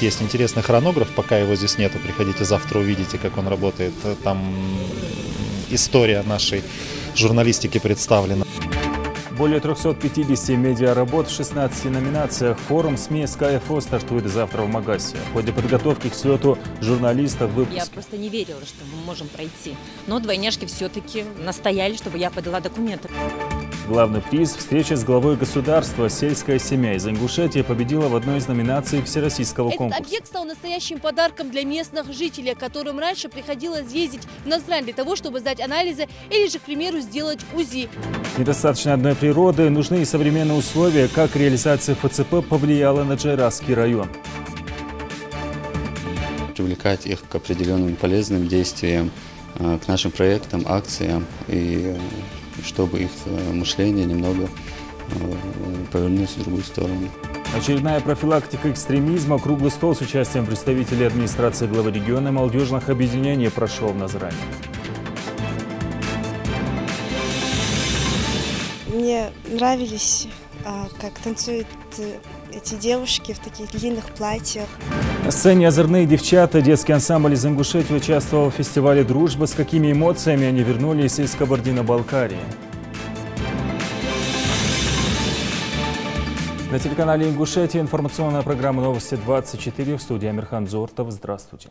Есть интересный хронограф, пока его здесь нету, приходите завтра, увидите, как он работает. Там история нашей журналистики представлена. Более 350 медиаработ в 16 номинациях. Форум СМИ СКФО стартует завтра в Магасе. В ходе подготовки к слету журналистов выпуска. Я просто не верила, что мы можем пройти. Но двойняшки все-таки настояли, чтобы я подала документы. Главный приз – встреча с главой государства. Сельская семья из Ингушетии победила в одной из номинаций всероссийского конкурса. Этот объект стал настоящим подарком для местных жителей, которым раньше приходилось ездить в Назрань для того, чтобы сдать анализы или же, к примеру, сделать УЗИ. Недостаточно одной природы, нужны и современные условия. Как реализация ФЦП повлияла на Джайрасский район? Привлекать их к определенным полезным действиям, к нашим проектам, акциям, и чтобы их мышление немного повернулось в другую сторону. Очередная профилактика экстремизма. Круглый стол с участием представителей администрации главы региона и молодежных объединений прошел в Назране. Мне нравились, как танцуют эти девушки в таких длинных платьях. На сцене озорные девчата. Детский ансамбль из Ингушетии участвовал в фестивале «Дружба». С какими эмоциями они вернулись из Кабардино-Балкарии? На телеканале Ингушетия информационная программа «Новости-24». В студии Амирхан Зортов. Здравствуйте.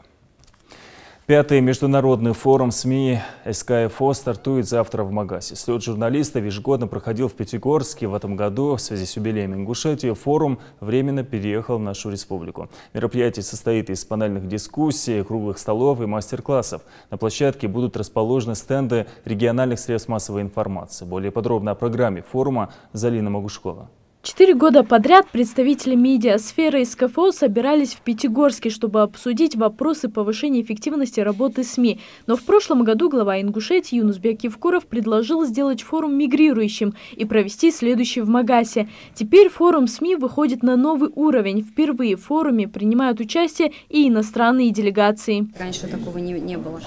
Пятый международный форум СМИ СКФО стартует завтра в Магасе. Слет журналистов ежегодно проходил в Пятигорске. В этом году в связи с юбилеем Ингушетии форум временно переехал в нашу республику. Мероприятие состоит из панельных дискуссий, круглых столов и мастер-классов. На площадке будут расположены стенды региональных средств массовой информации. Более подробно о программе форума Залина Магушкова. 4 года подряд представители медиасферы СКФО собирались в Пятигорске, чтобы обсудить вопросы повышения эффективности работы СМИ. Но в прошлом году глава Ингушетии Юнусбек Евкуров предложил сделать форум мигрирующим и провести следующий в Магасе. Теперь форум СМИ выходит на новый уровень. Впервые в форуме принимают участие и иностранные делегации. Раньше такого не было.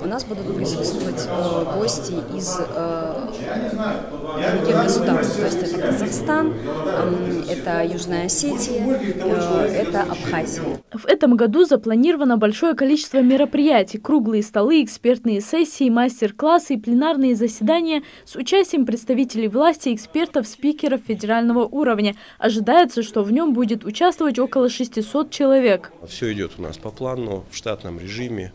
У нас будут присутствовать гости из других государств. То есть это Казахстан, это Южная Осетия, это Абхазия. В этом году запланировано большое количество мероприятий. Круглые столы, экспертные сессии, мастер-классы и пленарные заседания с участием представителей власти, экспертов, спикеров федерального уровня. Ожидается, что в нем будет участвовать около 600 человек. Все идет у нас по плану, в штатном режиме.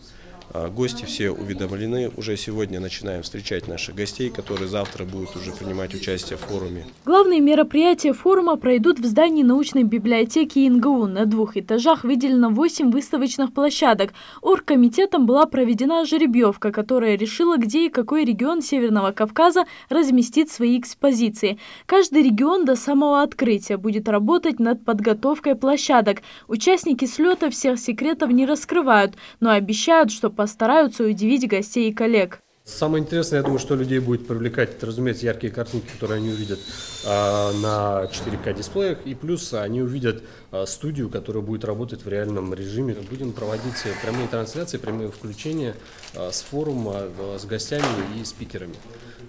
Гости все уведомлены. Уже сегодня начинаем встречать наших гостей, которые завтра будут уже принимать участие в форуме. Главные мероприятия форума пройдут в здании научной библиотеки ИНГУ. На 2 этажах выделено 8 выставочных площадок. Оргкомитетом была проведена жеребьевка, которая решила, где и какой регион Северного Кавказа разместит свои экспозиции. Каждый регион до самого открытия будет работать над подготовкой площадок. Участники слета всех секретов не раскрывают, но обещают, что постараются удивить гостей и коллег. Самое интересное, я думаю, что людей будет привлекать, это, разумеется, яркие картинки, которые они увидят на 4К дисплеях, и плюс они увидят студию, которая будет работать в реальном режиме. Будем проводить прямые трансляции, прямые включения с форума, с гостями и спикерами.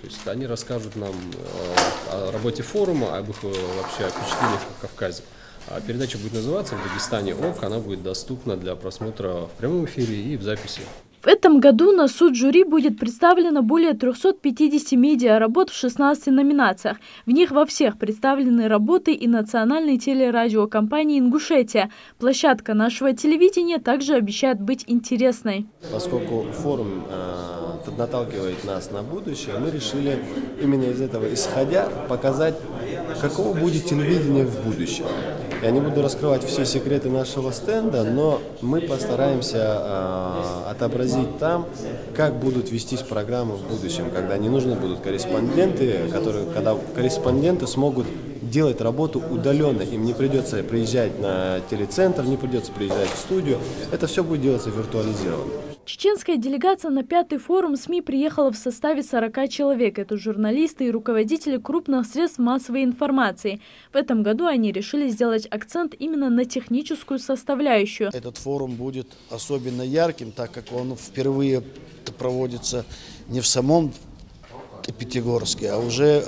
То есть они расскажут нам о работе форума, об их вообще впечатлениях о Кавказе. Передача будет называться «В Дагестане ОК», она будет доступна для просмотра в прямом эфире и в записи. В этом году на суд жюри будет представлено более 350 медиаработ в 16 номинациях. В них во всех представлены работы и национальной телерадиокомпании «Ингушетия». Площадка нашего телевидения также обещает быть интересной. Поскольку форум наталкивает нас на будущее, мы решили именно из этого исходя показать, каково будет телевидение в будущем. Я не буду раскрывать все секреты нашего стенда, но мы постараемся отобразить там, как будут вестись программы в будущем, когда не нужны будут корреспонденты, когда корреспонденты смогут делать работу удаленно. Им не придется приезжать на телецентр, не придется приезжать в студию. Это все будет делаться виртуализированно. Чеченская делегация на 5-й форум СМИ приехала в составе 40 человек. Это журналисты и руководители крупных средств массовой информации. В этом году они решили сделать акцент именно на техническую составляющую. Этот форум будет особенно ярким, так как он впервые проводится не в самом Пятигорске, а уже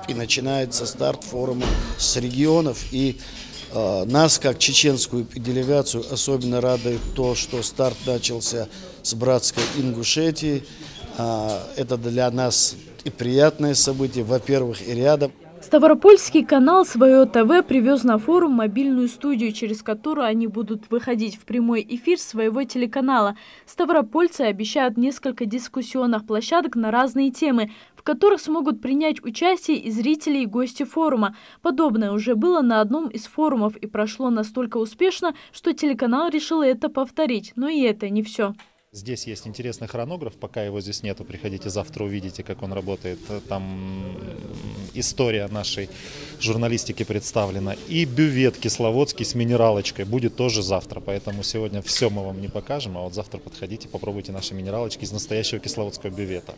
и начинается старт форума с регионов. И Нас, как чеченскую делегацию, особенно радует то, что старт начался с братской Ингушетии. Это для нас и приятное событие, во-первых, и рядом. Ставропольский канал «Свое ТВ» привез на форум мобильную студию, через которую они будут выходить в прямой эфир своего телеканала. Ставропольцы обещают несколько дискуссионных площадок на разные темы, в которых смогут принять участие и зрители, и гости форума. Подобное уже было на одном из форумов и прошло настолько успешно, что телеканал решил это повторить. Но и это не все. Здесь есть интересный хронограф, пока его здесь нету, приходите завтра, увидите, как он работает. Там история нашей журналистики представлена. И бювет кисловодский с минералочкой будет тоже завтра, поэтому сегодня все мы вам не покажем, а вот завтра подходите, попробуйте наши минералочки из настоящего кисловодского бювета.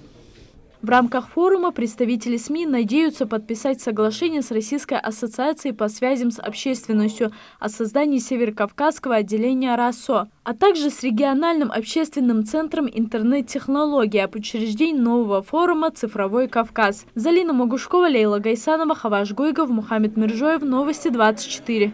В рамках форума представители СМИ надеются подписать соглашение с Российской ассоциацией по связям с общественностью о создании Северокавказского отделения РАСО, а также с региональным общественным центром интернет-технологий об учреждении нового форума «Цифровой Кавказ». Залина Могушкова, Лейла Гайсанова, Хаваш Гуйгов, Мухаммед Миржоев. Новости 24.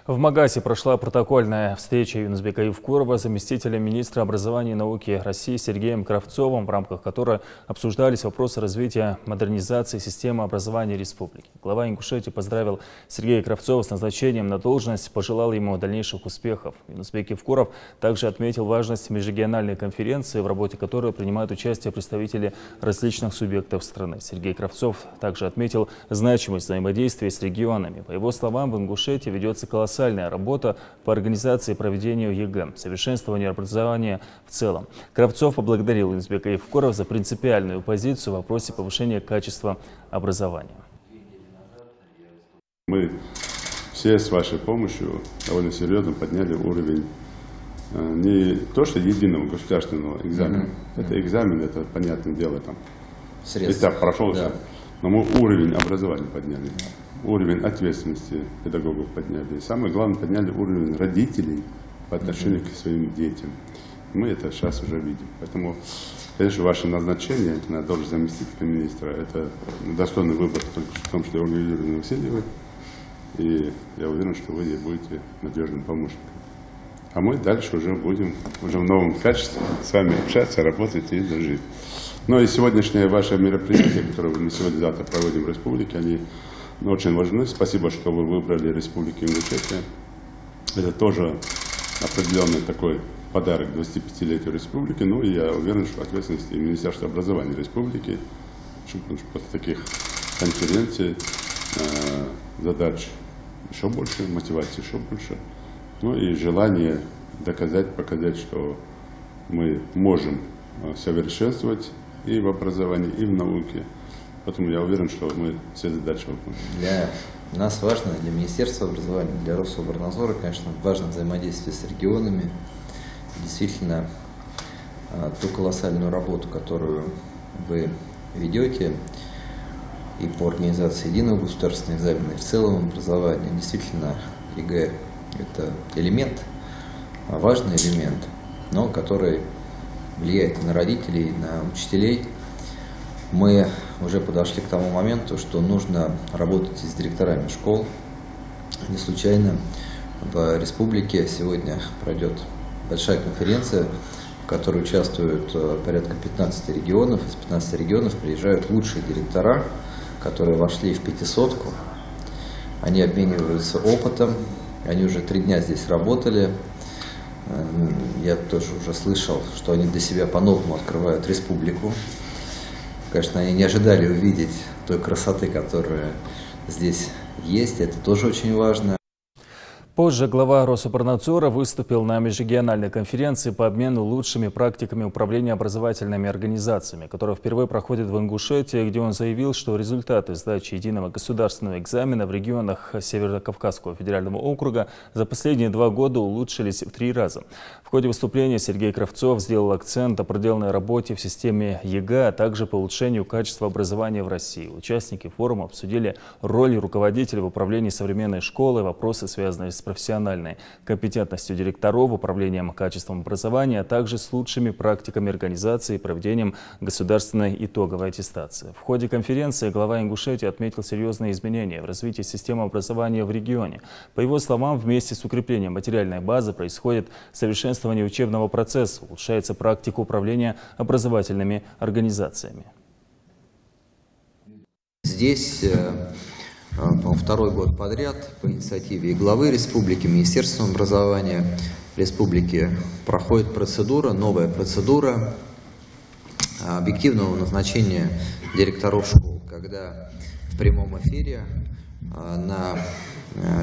В Магасе прошла протокольная встреча Юнусбека Евкурова с заместителем министра образования и науки России Сергеем Кравцовым, в рамках которой обсуждались вопросы развития модернизации системы образования республики. Глава Ингушетии поздравил Сергея Кравцова с назначением на должность, пожелал ему дальнейших успехов. Юнусбек Евкуров также отметил важность межрегиональной конференции, в работе которой принимают участие представители различных субъектов страны. Сергей Кравцов также отметил значимость взаимодействия с регионами. По его словам, в Ингушетии ведется колоссальная работа по организации и проведению ЕГЭ, совершенствованию образования в целом. Кравцов поблагодарил Юнусбека Евкурова за принципиальную позицию в вопросе повышения качества образования. Мы все с вашей помощью довольно серьезно подняли уровень не то что единого государственного экзамена. Это экзамен, это понятное дело, там этап прошел, да. Но мы уровень образования подняли. Уровень ответственности педагогов подняли. И самое главное, подняли уровень родителей по отношению к своим детям. Мы это сейчас уже видим. Поэтому, конечно, ваше назначение на должность заместителя министра – это достойный выбор, в том числе Ольга Юрьевна Васильева. И я уверен, что вы ей будете надежным помощником. А мы дальше уже будем в новом качестве с вами общаться, работать и жить. Но и сегодняшнее ваше мероприятие, которое мы сегодня-завтра проводим в республике, они очень важны. Спасибо, что вы выбрали Республику Ингушетия. Это тоже определенный такой подарок 25-летию республики. Ну и я уверен, что ответственность и Министерства образования республики, потому что после таких конференций задач еще больше, мотивации еще больше. Ну и желание доказать, показать, что мы можем совершенствовать и в образовании, и в науке. Поэтому я уверен, что мы все задачи выполним. Для нас важно, для Министерства образования, для Рособорнадзора, конечно, важно взаимодействие с регионами. Действительно, ту колоссальную работу, которую вы ведете и по организации единого государственного экзамена, и в целом образования, действительно, ЕГЭ – это элемент, важный элемент, но который влияет на родителей, на учителей. Мы уже подошли к тому моменту, что нужно работать с директорами школ. Не случайно в республике сегодня пройдет большая конференция, в которой участвуют порядка 15 регионов. Из 15 регионов приезжают лучшие директора, которые вошли в 500-ку. Они обмениваются опытом, они уже 3 дня здесь работали. Я тоже уже слышал, что они для себя по-новому открывают республику. Конечно, они не ожидали увидеть той красоты, которая здесь есть. Это тоже очень важно. Позже глава Рособорнадзора выступил на межрегиональной конференции по обмену лучшими практиками управления образовательными организациями, которая впервые проходит в Ингушетии, где он заявил, что результаты сдачи единого государственного экзамена в регионах Северокавказского федерального округа за последние 2 года улучшились в 3 раза. В ходе выступления Сергей Кравцов сделал акцент о проделанной работе в системе ЕГЭ, а также по улучшению качества образования в России. Участники форума обсудили роль руководителя в управлении современной школой, вопросы, связанные с профессиональной компетентностью директоров, управлением качеством образования, а также с лучшими практиками организации и проведением государственной итоговой аттестации. В ходе конференции глава Ингушетии отметил серьезные изменения в развитии системы образования в регионе. По его словам, вместе с укреплением материальной базы происходит совершенствование учебного процесса, улучшается практика управления образовательными организациями. Здесь, по-моему, второй год подряд по инициативе и главы республики, Министерства образования республики проходит процедура, новая процедура объективного назначения директоров школ, когда в прямом эфире на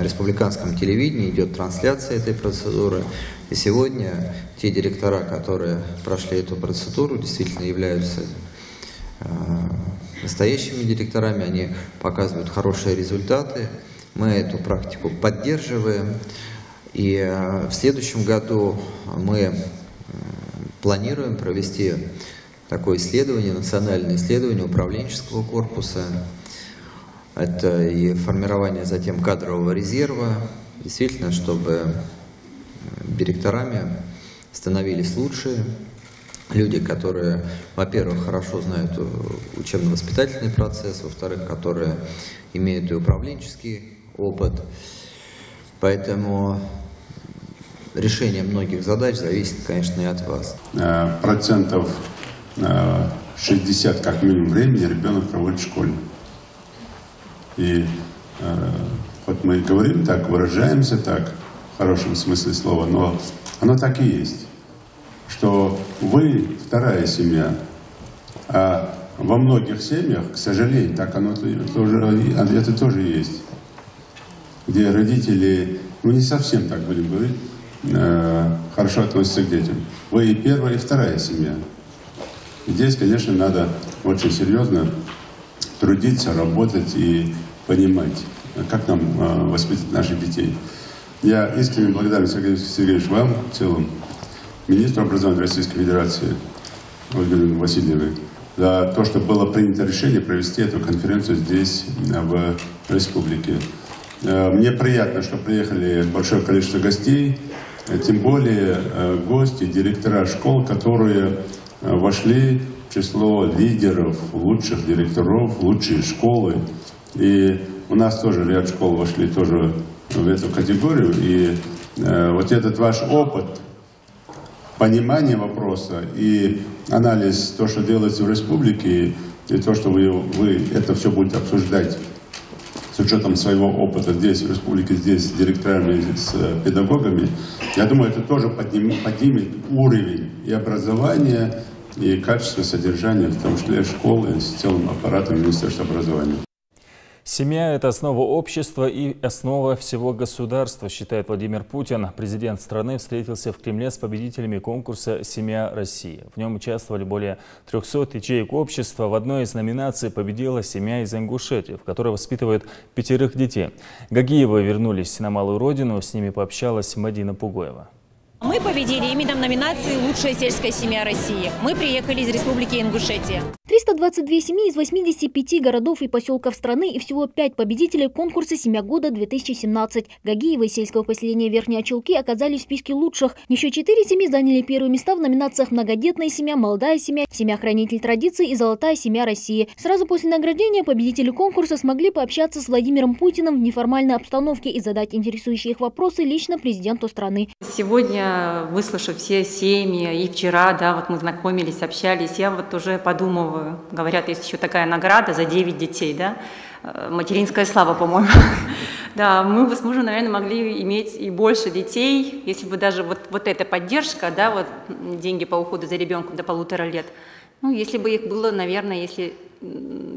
республиканском телевидении идет трансляция этой процедуры. И сегодня те директора, которые прошли эту процедуру, действительно являются настоящими директорами, они показывают хорошие результаты. Мы эту практику поддерживаем. И в следующем году мы планируем провести такое исследование, национальное исследование управленческого корпуса. Это и формирование затем кадрового резерва, действительно, чтобы директорами становились лучшие люди, которые, во-первых, хорошо знают учебно-воспитательный процесс, во-вторых, которые имеют и управленческий опыт. Поэтому решение многих задач зависит, конечно, и от вас. Процентов 60 как минимум времени ребенок проводит в школе. И вот мы говорим так, выражаемся так, в хорошем смысле слова, но оно так и есть, что вы вторая семья, а во многих семьях, к сожалению, так оно тоже, это тоже есть, где родители, ну не совсем так будем говорить, хорошо относятся к детям. Вы и первая, и вторая семья. Здесь, конечно, надо очень серьезно трудиться, работать и понимать, как нам воспитать наших детей. Я искренне благодарен, Сергей Сергеевич, вам в целом, министру образования Российской Федерации Ольге Васильевой, за то, что было принято решение провести эту конференцию здесь, в республике. Мне приятно, что приехали большое количество гостей, тем более гости, директора школ, которые вошли в число лидеров, лучших директоров, лучшие школы. И у нас тоже ряд школ вошли тоже в эту категорию. И вот этот ваш опыт, понимание вопроса и анализ, то, что делается в республике, и то, что вы это все будете обсуждать с учетом своего опыта здесь, в республике, здесь, с директорами, с педагогами, я думаю, это тоже поднимет уровень и образования, и качество содержания, в том числе школы, с целым аппаратом Министерства образования. Семья – это основа общества и основа всего государства, считает Владимир Путин. Президент страны встретился в Кремле с победителями конкурса «Семья России». В нем участвовали более 300 ячеек общества. В одной из номинаций победила семья из Ингушетии, в которой воспитывают 5 детей. Гагиевы вернулись на малую родину, с ними пообщалась Мадина Пугоева. Мы победили именно в номинации «Лучшая сельская семья России». Мы приехали из Республики Ингушетия. 322 семьи из 85 городов и поселков страны и всего 5 победителей конкурса «Семья года-2017». Гагиевы из сельского поселения Верхние Очелки оказались в списке лучших. Еще 4 семьи заняли первые места в номинациях «Многодетная семья», «Молодая семья», «Семья-хранитель традиций» и «Золотая семья России». Сразу после награждения победители конкурса смогли пообщаться с Владимиром Путиным в неформальной обстановке и задать интересующие их вопросы лично президенту страны. Сегодня, выслушав все семьи, и вчера, да, вот мы знакомились, общались, я вот уже подумываю, говорят, есть еще такая награда за 9 детей, да, материнская слава, по-моему. Да, мы бы с мужем, наверное, могли иметь и больше детей, если бы даже вот эта поддержка, да, вот деньги по уходу за ребенком до 1,5 лет, ну, если бы их было, наверное, если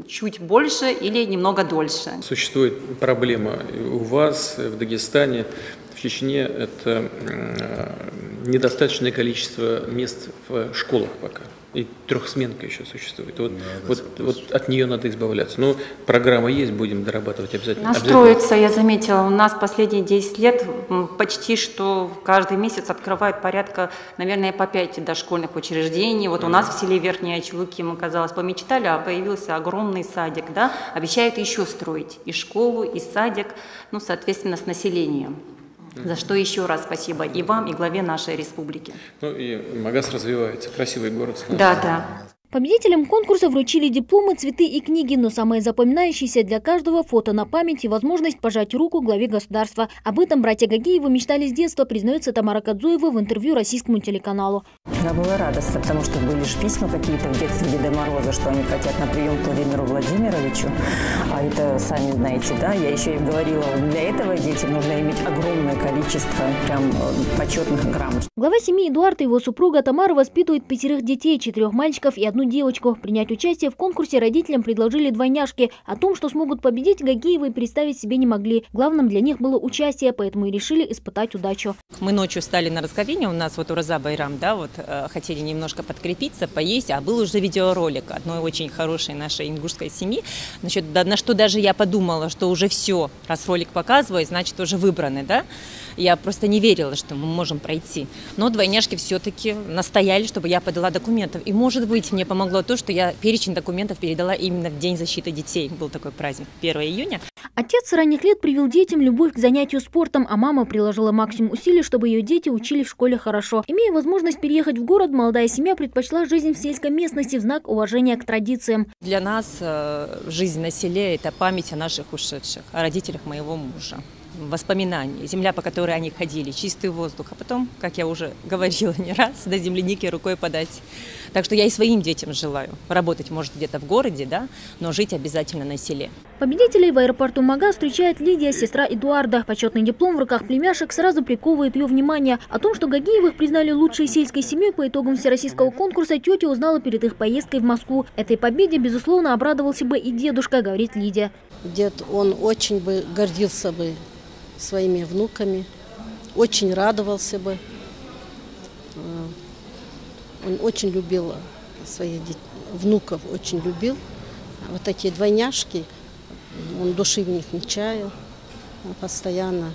чуть больше или немного дольше. Существует проблема у вас в Дагестане, в Чечне, это недостаточное количество мест в школах пока. И трехсменка еще существует. Вот от нее надо избавляться. Но программа есть, будем дорабатывать обязательно. Настроиться, я заметила, у нас последние 10 лет почти что каждый месяц открывают порядка, наверное, по 5 дошкольных учреждений. Вот у нас в селе Верхние Очелки мы, казалось, помечтали, а появился огромный садик, да, обещают еще строить и школу, и садик, ну, соответственно, с населением. За что еще раз спасибо и вам, и главе нашей республики. Ну и Магас развивается, красивый город. Да. Победителям конкурса вручили дипломы, цветы и книги, но самое запоминающееся для каждого – фото на память и возможность пожать руку главе государства. Об этом братья Гагеевы мечтали с детства, признается Тамара Кадзуева в интервью российскому телеканалу. Да, было радостно, потому что были же письма какие-то в детстве Деда Мороза, что они хотят на прием к Владимиру Владимировичу. А это, сами знаете, да, я еще и говорила, для этого детям нужно иметь огромное количество прям почетных грамот. Глава семьи Эдуард и его супруга Тамара воспитывают 5 детей, 4 мальчиков и 1 девочку. Принять участие в конкурсе родителям предложили двойняшки. О том, что смогут победить, Гагеевы представить себе не могли. Главным для них было участие, поэтому и решили испытать удачу. Мы ночью стали на разговине, у нас вот Ураза Байрам, да, вот хотели немножко подкрепиться, поесть, а был уже видеоролик одной очень хорошей нашей ингушской семьи, на что даже я подумала, что уже все, раз ролик показывает, значит уже выбраны, да. Я просто не верила, что мы можем пройти. Но двойняшки все-таки настояли, чтобы я подала документы. И, может быть, мне помогло то, что я перечень документов передала именно в День защиты детей. Был такой праздник, 1 июня. Отец с ранних лет привил детям любовь к занятию спортом, а мама приложила максимум усилий, чтобы ее дети учились в школе хорошо. Имея возможность переехать в город, молодая семья предпочла жизнь в сельской местности в знак уважения к традициям. Для нас жизнь на селе – это память о наших ушедших, о родителях моего мужа. Воспоминания, земля, по которой они ходили, чистый воздух, а потом, как я уже говорила не раз, до земляники рукой подать. Так что я и своим детям желаю работать, может, где-то в городе, да, но жить обязательно на селе. Победителей в аэропорту Магас встречает Лидия, сестра Эдуарда. Почетный диплом в руках племяшек сразу приковывает ее внимание. О том, что Гагеевых признали лучшей сельской семьей по итогам всероссийского конкурса, тетя узнала перед их поездкой в Москву. Этой победе, безусловно, обрадовался бы и дедушка, говорит Лидия. Дед, он очень бы гордился бы своими внуками, очень радовался бы. Он очень любил своих внуков, очень любил. Вот такие двойняшки, он души в них не чаял, он постоянно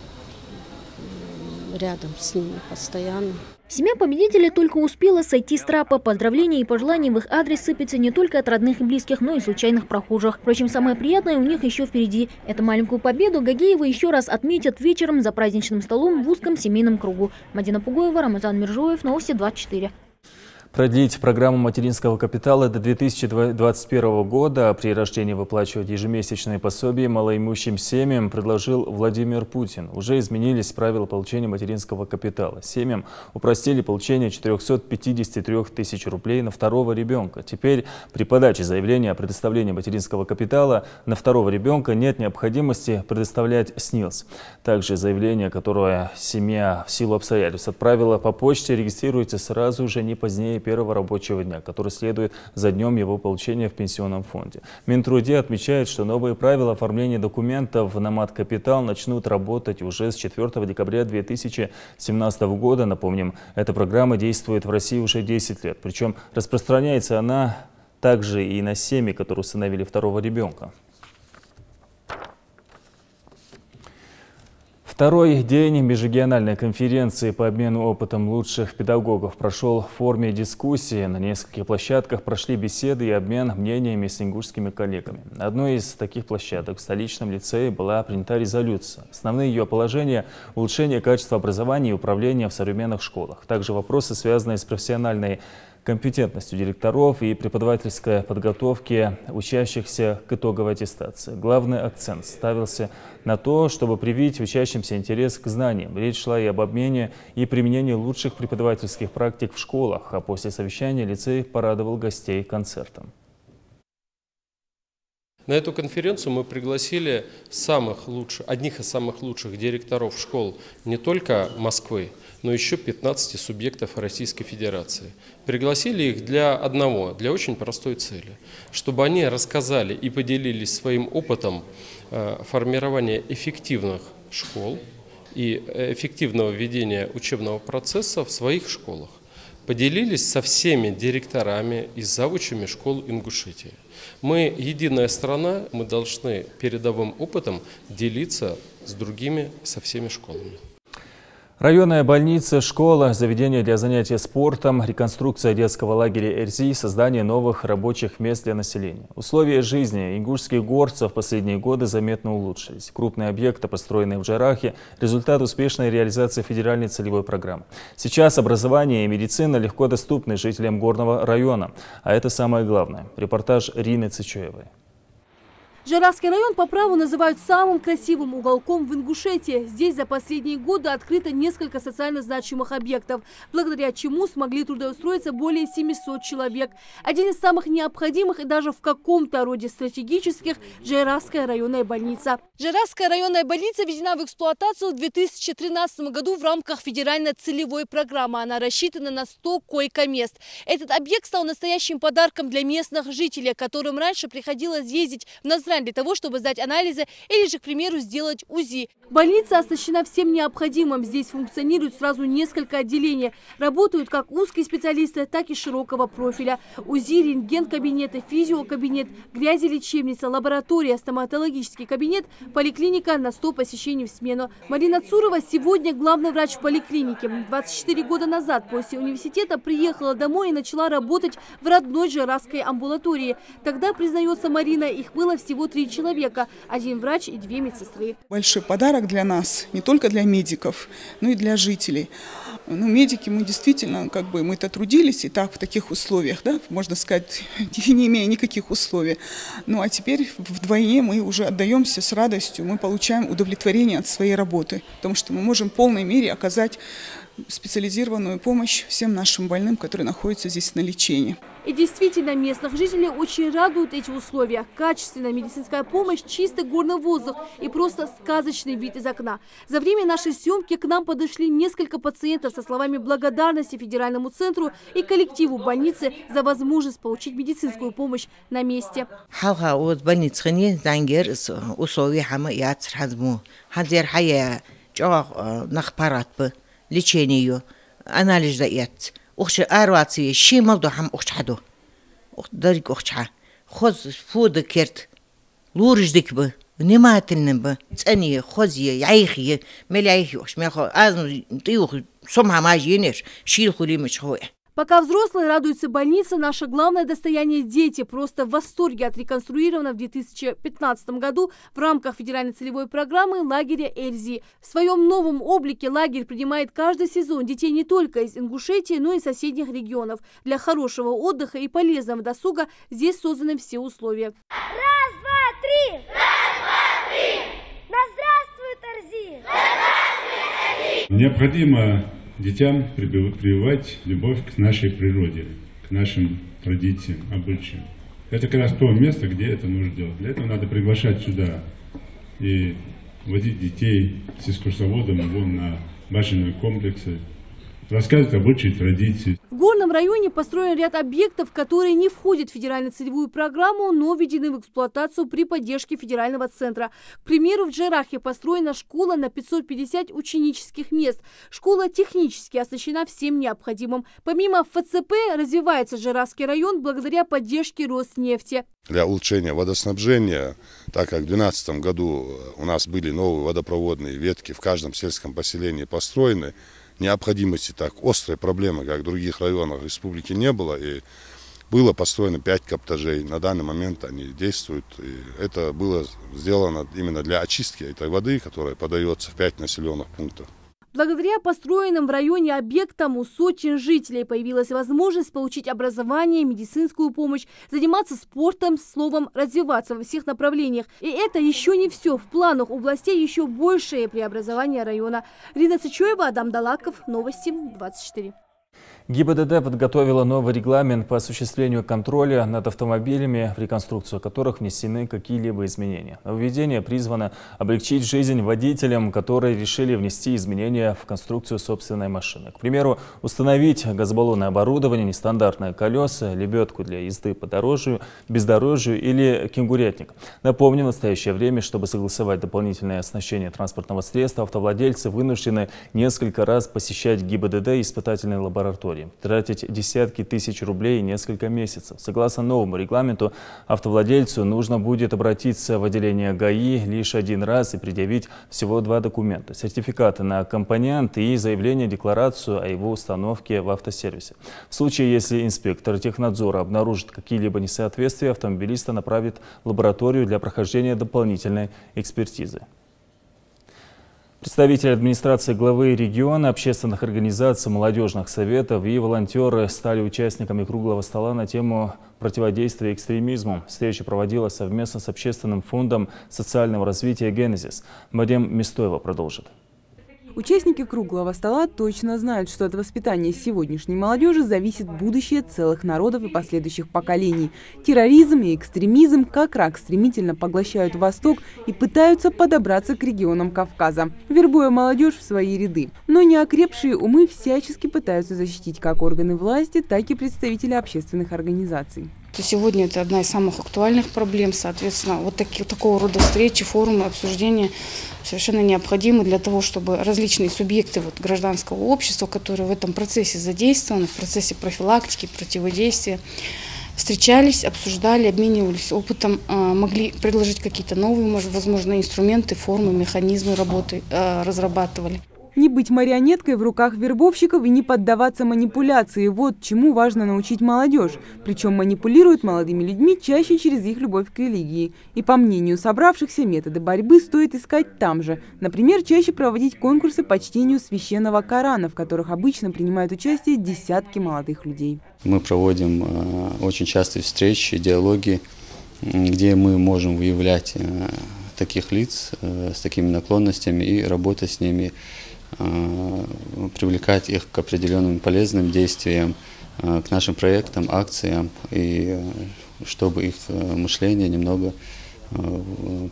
рядом с ними, постоянно. Семья победителей только успела сойти с трапа. Поздравления и пожелания в их адрес сыпятся не только от родных и близких, но и случайных прохожих. Впрочем, самое приятное у них еще впереди. Эту маленькую победу Гагеевы еще раз отметят вечером за праздничным столом в узком семейном кругу. Мадина Пугоева, Рамазан Миржоев, Новости 24. Продлить программу материнского капитала до 2021 года, при рождении выплачивать ежемесячные пособия малоимущим семьям, предложил Владимир Путин. Уже изменились правила получения материнского капитала. Семьям упростили получение 453 тысяч рублей на 2-го ребенка. Теперь при подаче заявления о предоставлении материнского капитала на 2-го ребенка нет необходимости предоставлять СНИЛС. Также заявление, которое семья в силу обстоятельств отправила по почте, регистрируется сразу же, не позднее первого рабочего дня, который следует за днем его получения в пенсионном фонде. Минтруде отмечает, что новые правила оформления документов на мат-капитал начнут работать уже с 4 декабря 2017 года. Напомним, эта программа действует в России уже 10 лет. Причем распространяется она также и на семьи, которые усыновили 2-го ребенка. Второй день межрегиональной конференции по обмену опытом лучших педагогов прошел в форме дискуссии. На нескольких площадках прошли беседы и обмен мнениями с ингушскими коллегами. На одной из таких площадок в столичном лицее была принята резолюция. Основные ее положения – улучшение качества образования и управления в современных школах. Также вопросы, связанные с профессиональной компетентностью директоров и преподавательской подготовки учащихся к итоговой аттестации. Главный акцент ставился на то, чтобы привить учащимся интерес к знаниям. Речь шла и об обмене и применении лучших преподавательских практик в школах, а после совещания лицей порадовал гостей концертом. На эту конференцию мы пригласили одних из самых лучших директоров школ не только Москвы, но еще 15 субъектов Российской Федерации. Пригласили их для очень простой цели, чтобы они рассказали и поделились своим опытом формирования эффективных школ и эффективного ведения учебного процесса в своих школах. Поделились со всеми директорами и завучами школ Ингушетии. Мы единая страна, мы должны передовым опытом делиться со всеми школами. Районная больница, школа, заведение для занятия спортом, реконструкция детского лагеря Эрзи, создание новых рабочих мест для населения. Условия жизни ингушских горцев в последние годы заметно улучшились. Крупные объекты, построенные в Джарахе, результат успешной реализации федеральной целевой программы. Сейчас образование и медицина легко доступны жителям горного района. А это самое главное. Репортаж Рины Цичуевой. Джарахский район по праву называют самым красивым уголком в Ингушетии. Здесь за последние годы открыто несколько социально значимых объектов, благодаря чему смогли трудоустроиться более 700 человек. Один из самых необходимых и даже в каком-то роде стратегических – Джарахская районная больница. Джарахская районная больница введена в эксплуатацию в 2013 году в рамках федеральной целевой программы. Она рассчитана на 100 койко-мест. Этот объект стал настоящим подарком для местных жителей, которым раньше приходилось ездить в Назрань для того, чтобы сдать анализы или же, к примеру, сделать УЗИ. Больница оснащена всем необходимым. Здесь функционирует сразу несколько отделений. Работают как узкие специалисты, так и широкого профиля. УЗИ, рентген-кабинеты, физиокабинет, грязелечебница, лаборатория, стоматологический кабинет, поликлиника на 100 посещений в смену. Марина Цурова сегодня главный врач в поликлинике. 24 года назад после университета приехала домой и начала работать в родной Джарахской амбулатории. Тогда, признается Марина, их было всего 3 человека, 1 врач и 2 медсестры. Большой подарок для нас, не только для медиков, но и для жителей. Ну, медики, мы действительно, мы-то трудились и так в таких условиях, да, можно сказать, не имея никаких условий. Ну, а теперь вдвойне мы уже отдаемся с радостью, мы получаем удовлетворение от своей работы, потому что мы можем в полной мере оказать специализированную помощь всем нашим больным, которые находятся здесь на лечении. И действительно, местных жителей очень радуют эти условия. Качественная медицинская помощь, чистый горный воздух и просто сказочный вид из окна. За время нашей съемки к нам подошли несколько пациентов со словами благодарности федеральному центру и коллективу больницы за возможность получить медицинскую помощь на месте. Лечению, анализ даёт. Ухши арвации, шимал дохам ухчаду. Дарик ухча. Хоз фуд керт. Лурждик бы, внимательным бы. Цени, хозье, яихи, меляихи, шмехо. Ты ух, сумма мажинеш, шил хулимыч хуя. Пока взрослые радуются больнице, наше главное достояние – дети. Просто в восторге от реконструированного в 2015 году в рамках федеральной целевой программы лагеря Эрзи. В своем новом облике лагерь принимает каждый сезон детей не только из Ингушетии, но и соседних регионов. Для хорошего отдыха и полезного досуга здесь созданы все условия. Раз, два, три! Раз, два, три! Да здравствует Эрзи! Да здравствует Эрзи! Необходимо детям прививать любовь к нашей природе, к нашим традициям, обычаям. Это как раз то место, где это нужно делать. Для этого надо приглашать сюда и водить детей с экскурсоводом на башенные комплексы, рассказывать обычаи, традиции. В горном районе построен ряд объектов, которые не входят в федеральную целевую программу, но введены в эксплуатацию при поддержке федерального центра. К примеру, в Джарахе построена школа на 550 ученических мест. Школа технически оснащена всем необходимым. Помимо ФЦП развивается Джарахский район благодаря поддержке Роснефти. Для улучшения водоснабжения, так как в 2012 году у нас были новые водопроводные ветки в каждом сельском поселении построены, необходимости так острой проблемы, как в других районах республики, не было. И было построено 5 каптажей. На данный момент они действуют. И это было сделано именно для очистки этой воды, которая подается в 5 населенных пунктов. Благодаря построенным в районе объектам у сотен жителей появилась возможность получить образование, медицинскую помощь, заниматься спортом, словом, развиваться во всех направлениях. И это еще не все. В планах у властей еще большее преобразование района. Рина Цичуева, Адам Далаков, Новости 24. ГИБДД подготовила новый регламент по осуществлению контроля над автомобилями, в реконструкцию которых внесены какие-либо изменения. Нововведение призвано облегчить жизнь водителям, которые решили внести изменения в конструкцию собственной машины. К примеру, установить газобаллонное оборудование, нестандартные колеса, лебедку для езды по дорожью, бездорожью или кенгурятник. Напомню, в настоящее время, чтобы согласовать дополнительное оснащение транспортного средства, автовладельцы вынуждены несколько раз посещать ГИБДД и испытательные лаборатории. лаборатории, тратить десятки тысяч рублей и несколько месяцев. Согласно новому регламенту, автовладельцу нужно будет обратиться в отделение ГАИ лишь один раз и предъявить всего 2 документа: сертификаты на компонент и заявление-декларацию о его установке в автосервисе. В случае, если инспектор технадзора обнаружит какие-либо несоответствия, автомобилиста направит в лабораторию для прохождения дополнительной экспертизы. Представители администрации главы региона, общественных организаций, молодежных советов и волонтеры стали участниками круглого стола на тему противодействия экстремизму. Встреча проводилась совместно с общественным фондом социального развития «Генезис». Марем Мистоева продолжит. Участники круглого стола точно знают, что от воспитания сегодняшней молодежи зависит будущее целых народов и последующих поколений. Терроризм и экстремизм как рак стремительно поглощают Восток и пытаются подобраться к регионам Кавказа, вербуя молодежь в свои ряды. Но неокрепшие умы всячески пытаются защитить как органы власти, так и представители общественных организаций. Сегодня это одна из самых актуальных проблем. Соответственно, такого рода встречи, форумы, обсуждения совершенно необходимы для того, чтобы различные субъекты гражданского общества, которые в этом процессе задействованы, в процессе профилактики, противодействия, встречались, обсуждали, обменивались опытом, могли предложить какие-то новые, возможно, инструменты, формы, механизмы работы разрабатывали. Не быть марионеткой в руках вербовщиков и не поддаваться манипуляции – вот чему важно научить молодежь. Причем манипулируют молодыми людьми чаще через их любовь к религии. И по мнению собравшихся, методы борьбы стоит искать там же. Например, чаще проводить конкурсы по чтению священного Корана, в которых обычно принимают участие десятки молодых людей. Мы проводим очень частые встречи, диалоги, где мы можем выявлять таких лиц с такими наклонностями и работать с ними, привлекать их к определенным полезным действиям, к нашим проектам, акциям, и чтобы их мышление немного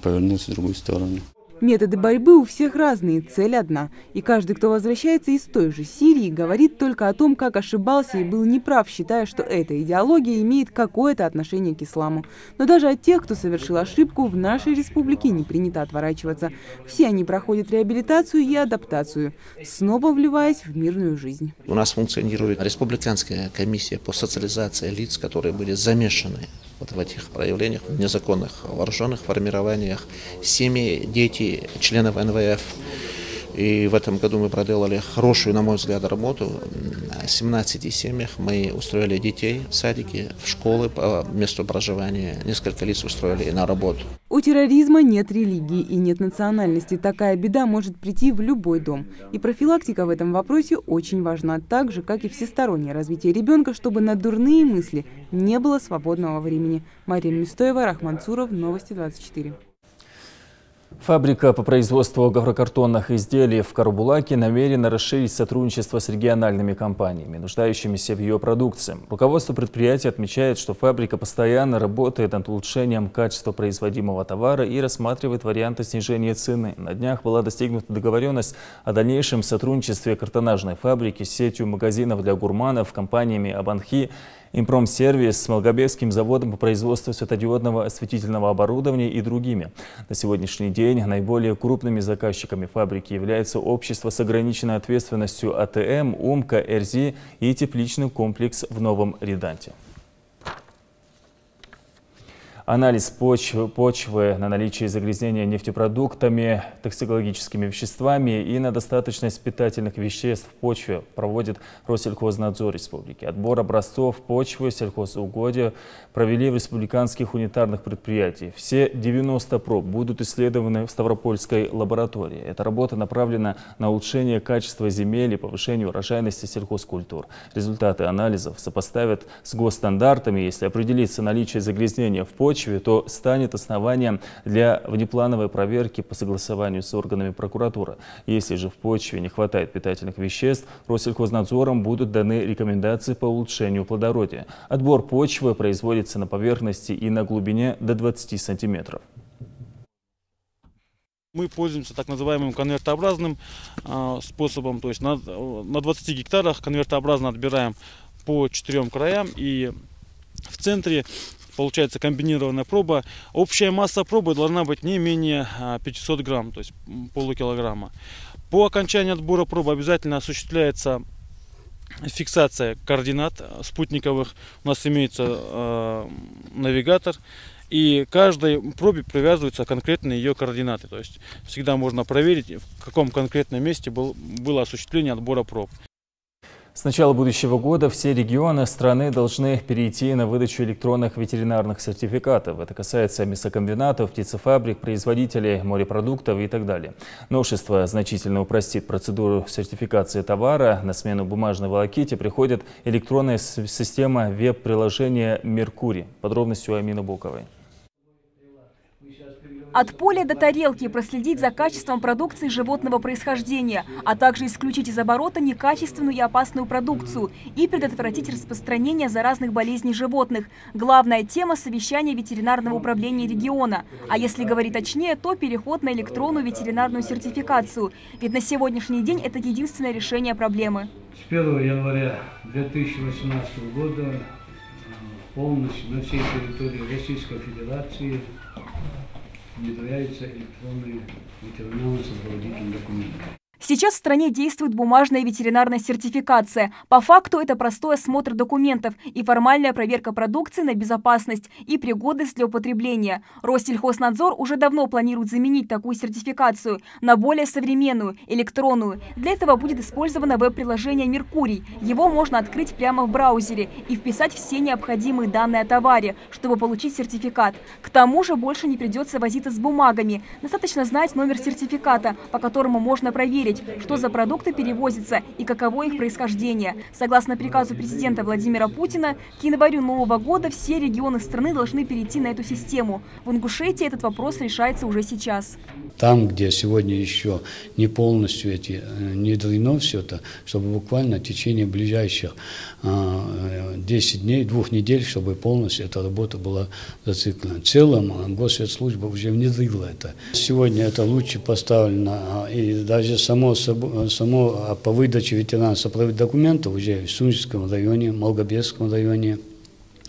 повернулось в другую сторону. Методы борьбы у всех разные, цель одна. И каждый, кто возвращается из той же Сирии, говорит только о том, как ошибался и был неправ, считая, что эта идеология имеет какое-то отношение к исламу. Но даже от тех, кто совершил ошибку, в нашей республике не принято отворачиваться. Все они проходят реабилитацию и адаптацию, снова вливаясь в мирную жизнь. У нас функционирует республиканская комиссия по социализации лиц, которые были замешаны в этих проявлениях, в незаконных вооруженных формированиях, семьи, дети, членов НВФ. И в этом году мы проделали хорошую, на мой взгляд, работу. В 17 семьях мы устроили детей в садики, в школы по месту проживания. Несколько лиц устроили на работу. У терроризма нет религии и нет национальности. Такая беда может прийти в любой дом. И профилактика в этом вопросе очень важна, так же, как и всестороннее развитие ребенка, чтобы на дурные мысли не было свободного времени. Марем Мистоева, Рахман Цуров, Новости 24. Фабрика по производству агрокартонных изделий в Карабулаке намерена расширить сотрудничество с региональными компаниями, нуждающимися в ее продукции. Руководство предприятия отмечает, что фабрика постоянно работает над улучшением качества производимого товара и рассматривает варианты снижения цены. На днях была достигнута договоренность о дальнейшем сотрудничестве картонажной фабрики с сетью магазинов для гурманов, компаниями Абанхи, Импромсервис, с Малгобекским заводом по производству светодиодного осветительного оборудования и другими. На сегодняшний день наиболее крупными заказчиками фабрики являются общество с ограниченной ответственностью АТМ, УМКА, РЗИ и тепличный комплекс в Новом Реданте. Анализ почвы на наличие загрязнения нефтепродуктами, токсикологическими веществами и на достаточность питательных веществ в почве проводит Россельхознадзор Республики. Отбор образцов почвы сельхозугодия провели в республиканских унитарных предприятиях. Все 90 проб будут исследованы в Ставропольской лаборатории. Эта работа направлена на улучшение качества земель и повышение урожайности сельхозкультур. Результаты анализов сопоставят с госстандартами. Если определится наличие загрязнения в почве, то станет основанием для внеплановой проверки по согласованию с органами прокуратуры. Если же в почве не хватает питательных веществ, Россельхознадзором будут даны рекомендации по улучшению плодородия. Отбор почвы производится на поверхности и на глубине до 20 сантиметров. Мы пользуемся так называемым конвертообразным способом, то есть на 20 гектарах конвертообразно отбираем по 4 краям, и в центре получается комбинированная проба. Общая масса пробы должна быть не менее 500 грамм, то есть полукилограмма. По окончании отбора пробы обязательно осуществляется фиксация координат спутниковых. У нас имеется навигатор. И каждой пробе привязываются конкретные ее координаты. То есть всегда можно проверить, в каком конкретном месте было осуществление отбора проб. С начала будущего года все регионы страны должны перейти на выдачу электронных ветеринарных сертификатов. Это касается мясокомбинатов, птицефабрик, производителей морепродуктов и так далее. Новшество значительно упростит процедуру сертификации товара. На смену бумажной волоките приходит электронная система веб-приложения «Меркурий». Подробности у Амины Боковой. От поля до тарелки проследить за качеством продукции животного происхождения, а также исключить из оборота некачественную и опасную продукцию и предотвратить распространение заразных болезней животных. Главная тема совещания ветеринарного управления региона. А если говорить точнее, то переход на электронную ветеринарную сертификацию. Ведь на сегодняшний день это единственное решение проблемы. С 1 января 2018 года полностью на всей территории Российской Федерации внедряется электронный ветеринарно-сопроводительный документ. Сейчас в стране действует бумажная ветеринарная сертификация. По факту это простой осмотр документов и формальная проверка продукции на безопасность и пригодность для употребления. Россельхознадзор уже давно планирует заменить такую сертификацию на более современную, электронную. Для этого будет использовано веб-приложение «Меркурий». Его можно открыть прямо в браузере и вписать все необходимые данные о товаре, чтобы получить сертификат. К тому же больше не придется возиться с бумагами. Достаточно знать номер сертификата, по которому можно проверить, что за продукты перевозятся и каково их происхождение. Согласно приказу президента Владимира Путина, к январю нового года все регионы страны должны перейти на эту систему. В Ингушетии этот вопрос решается уже сейчас. Там, где сегодня еще не полностью не внедрено все это, чтобы буквально в течение ближайших 10 дней, 2 недель, чтобы полностью эта работа была зациклена. В целом, Госветслужба уже внедрила это. Сегодня это лучше поставлено, и даже само по выдаче ветеринарно-сопроводительных документов уже в Сунжском районе, Малгобекском районе,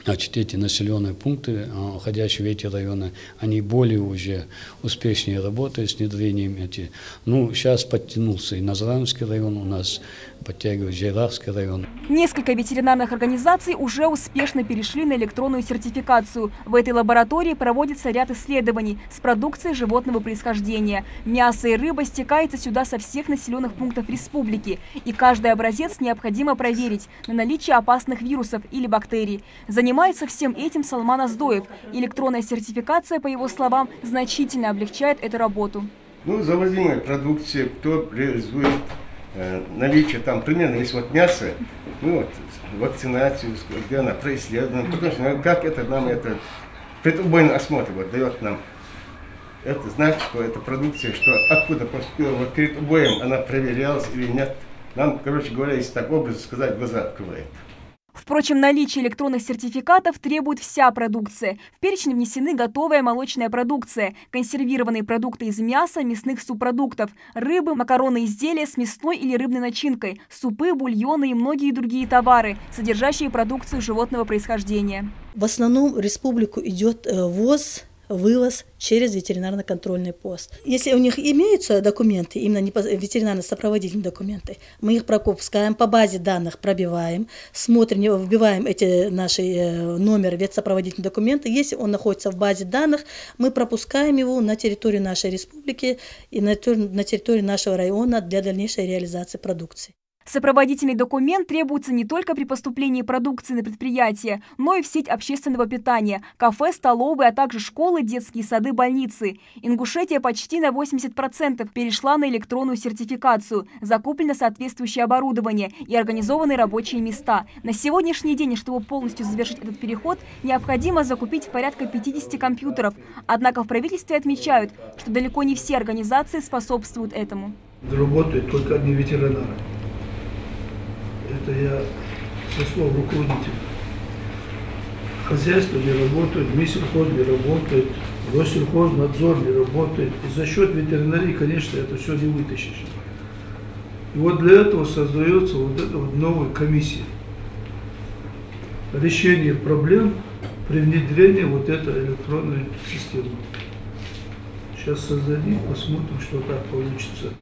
эти населенные пункты, входящие в эти районы, они более уже успешнее работают с внедрением этих. Ну, сейчас подтянулся и Назранский район, у нас подтягивает Жайрахский район. Несколько ветеринарных организаций уже успешно перешли на электронную сертификацию. В этой лаборатории проводится ряд исследований с продукцией животного происхождения. Мясо и рыба стекаются сюда со всех населенных пунктов республики. И каждый образец необходимо проверить на наличие опасных вирусов или бактерий. Занимается всем этим Салман Аздоев. Электронная сертификация, по его словам, значительно облегчает эту работу. Ну, завозимая продукция, кто производит, наличие там примерно, если вот мясо, ну вот вакцинацию, где она происследована, потому что как это нам это предубойный осмотр вот, дает нам. Это значит, что эта продукция, что откуда поступила, вот перед убоем она проверялась или нет. Нам, короче говоря, если так образно сказать, глаза открывает. Впрочем, наличие электронных сертификатов требует вся продукция. В перечень внесены готовая молочная продукция, консервированные продукты из мяса, мясных субпродуктов, рыбы, макаронные изделия с мясной или рыбной начинкой, супы, бульоны и многие другие товары, содержащие продукцию животного происхождения. В основном в республику идет вывоз через ветеринарно-контрольный пост. Если у них имеются документы, именно ветеринарно-сопроводительные документы, мы их пропускаем, по базе данных пробиваем, смотрим, вбиваем эти наши номер ветсопроводительных документов. Если он находится в базе данных, мы пропускаем его на территорию нашей республики и на территорию нашего района для дальнейшей реализации продукции. Сопроводительный документ требуется не только при поступлении продукции на предприятие, но и в сеть общественного питания, кафе, столовые, а также школы, детские сады, больницы. Ингушетия почти на 80% перешла на электронную сертификацию, закуплено соответствующее оборудование и организованы рабочие места. На сегодняшний день, чтобы полностью завершить этот переход, необходимо закупить порядка 50 компьютеров. Однако в правительстве отмечают, что далеко не все организации способствуют этому. Работают только одни ветеринары. Это я со слов руководителя. Хозяйство не работает, Минсельхоз не работает, Россельхознадзор не работает. И за счет ветеринарии, конечно, это все не вытащишь. И вот для этого создается вот эта вот новая комиссия. Решение проблем при внедрении вот этой электронной системы. Сейчас создадим, посмотрим, что так получится.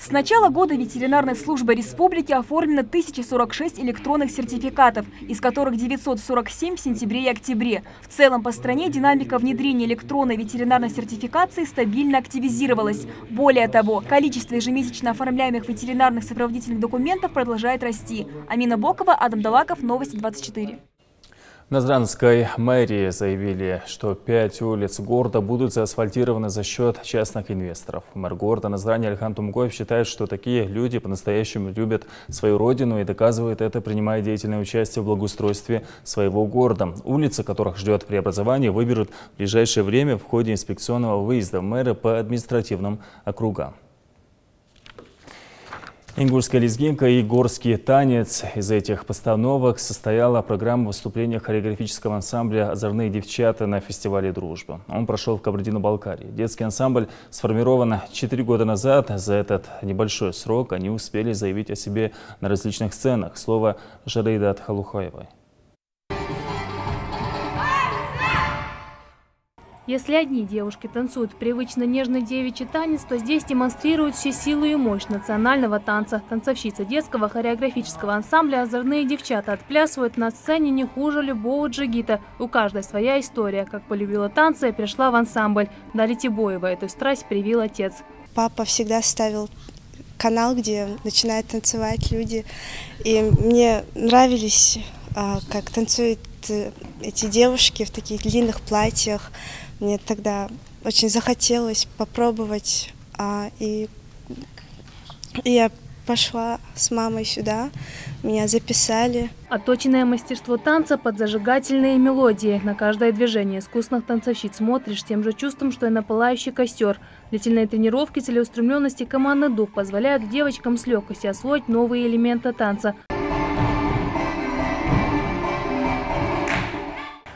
С начала года ветеринарной службой республики оформлено 1046 электронных сертификатов, из которых 947 в сентябре и октябре. В целом по стране динамика внедрения электронной ветеринарной сертификации стабильно активизировалась. Более того, количество ежемесячно оформляемых ветеринарных сопроводительных документов продолжает расти. Амина Бокова, Адам Далаков, Новости 24. В Назранской мэрии заявили, что 5 улиц города будут заасфальтированы за счет частных инвесторов. Мэр города Назрани Альхан Тумгоев считает, что такие люди по-настоящему любят свою родину и доказывают это, принимая деятельное участие в благоустройстве своего города. Улицы, которых ждет преобразование, выберут в ближайшее время в ходе инспекционного выезда мэра по административным округам. Ингушская лезгинка и горский танец. Из этих постановок состояла программа выступления хореографического ансамбля «Озорные девчата» на фестивале «Дружба». Он прошел в Кабардино-Балкарии. Детский ансамбль сформирован 4 года назад. За этот небольшой срок они успели заявить о себе на различных сценах. Слово Жарейдат Халухаевой. Если одни девушки танцуют привычно нежный девичий танец, то здесь демонстрируют всю силу и мощь национального танца. Танцовщица детского хореографического ансамбля «Озорные девчата» отплясывают на сцене не хуже любого джигита. У каждой своя история. Как полюбила танцы и пришла в ансамбль. Дарья Тибоева эту страсть привил отец. Папа всегда ставил канал, где начинают танцевать люди. И мне нравились, как танцуют эти девушки в таких длинных платьях. Мне тогда очень захотелось попробовать, и я пошла с мамой сюда, меня записали. Отточенное мастерство танца под зажигательные мелодии. На каждое движение искусных танцовщиц смотришь тем же чувством, что и на пылающий костер. Длительные тренировки, целеустремленность и командный дух позволяют девочкам с легкостью освоить новые элементы танца.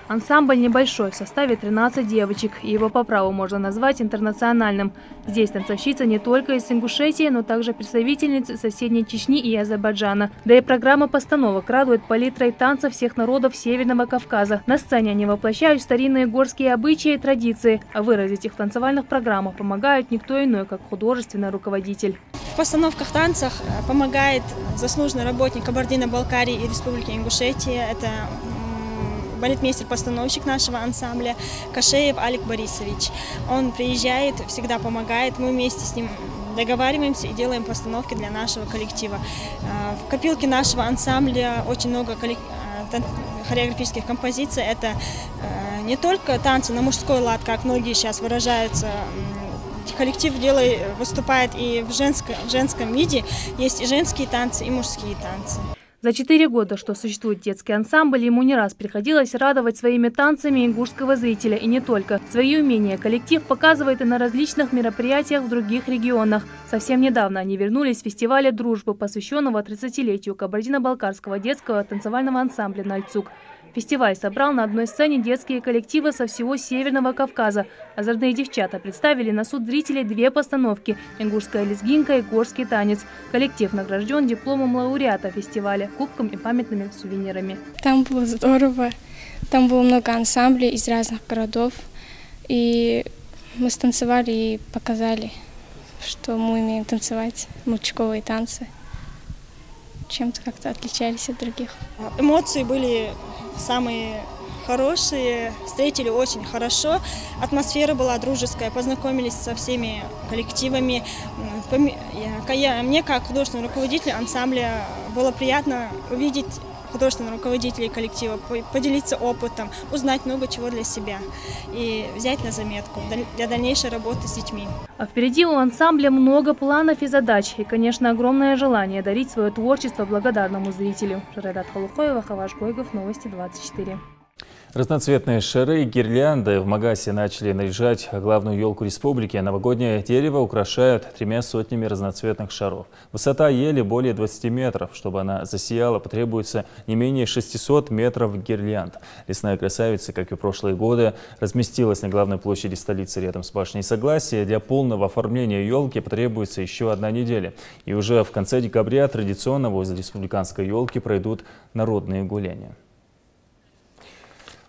Ансамбль небольшой, в составе 13 девочек, и его по праву можно назвать интернациональным. Здесь танцовщица не только из Ингушетии, но также представительницы соседней Чечни и Азербайджана. Да и программа постановок радует палитрой танца всех народов Северного Кавказа. На сцене они воплощают старинные горские обычаи и традиции, а выразить их в танцевальных программах помогают никто иной, как художественный руководитель. В постановках танцах помогает заслуженный работник Кабардино-Балкарии и Республики Ингушетия. Это балетмейстер-постановщик нашего ансамбля Кашеев Алик Борисович. Он приезжает, всегда помогает, мы вместе с ним договариваемся и делаем постановки для нашего коллектива. В копилке нашего ансамбля очень много хореографических композиций. Это не только танцы на мужской лад, как многие сейчас выражаются. Коллектив выступает и в женском виде. Есть и женские танцы, и мужские танцы. За 4 года, что существует детский ансамбль, ему не раз приходилось радовать своими танцами ингушского зрителя. И не только. Свои умения коллектив показывает и на различных мероприятиях в других регионах. Совсем недавно они вернулись с фестиваля «Дружбы», посвященного 30-летию Кабардино-Балкарского детского танцевального ансамбля «Нальцук». Фестиваль собрал на одной сцене детские коллективы со всего Северного Кавказа. Озорные девчата представили на суд зрителей 2 постановки – «Ингушская лезгинка» и «Горский танец». Коллектив награжден дипломом лауреата фестиваля, кубком и памятными сувенирами. Там было здорово. Там было много ансамблей из разных городов. И мы станцевали и показали, что мы умеем танцевать мальчиковые танцы. Чем-то как-то отличались от других. Эмоции были самые хорошие, встретили очень хорошо. Атмосфера была дружеская, познакомились со всеми коллективами. Мне, как художественному руководителю ансамбля, было приятно увидеть художественных руководителей коллектива, поделиться опытом, узнать много чего для себя и взять на заметку для дальнейшей работы с детьми. А впереди у ансамбля много планов и задач, и, конечно, огромное желание дарить свое творчество благодарному зрителю. Жарейдат Халухаева, Хаваш Гойгов, Новости 24. Разноцветные шары и гирлянды в Магасе начали наряжать главную елку республики. Новогоднее дерево украшают 3 сотнями разноцветных шаров. Высота ели более 20 метров. Чтобы она засияла, потребуется не менее 600 метров гирлянд. Лесная красавица, как и в прошлые годы, разместилась на главной площади столицы рядом с башней Согласия. Для полного оформления елки потребуется еще 1 неделя. И уже в конце декабря традиционно возле республиканской елки пройдут народные гуляния.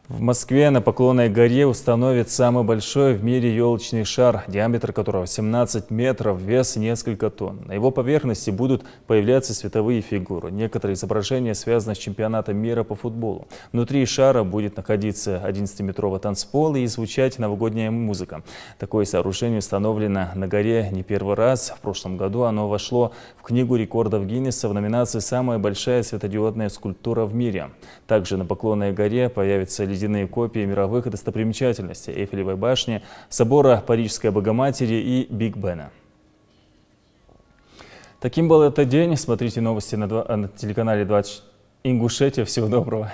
В Москве на Поклонной горе установят самый большой в мире елочный шар, диаметр которого 17 метров, вес несколько тонн. На его поверхности будут появляться световые фигуры. Некоторые изображения связаны с чемпионатом мира по футболу. Внутри шара будет находиться 11-метровый танцпол и звучать новогодняя музыка. Такое сооружение установлено на горе не первый раз. В прошлом году оно вошло в Книгу рекордов Гиннесса в номинации «Самая большая светодиодная скульптура в мире». Также на Поклонной горе появятся ледяные копии мировых достопримечательностей Эйфелевой башни, собора Парижской Богоматери и Биг Бена. Таким был этот день. Смотрите новости на телеканале 20 Ингушетия. Всего доброго.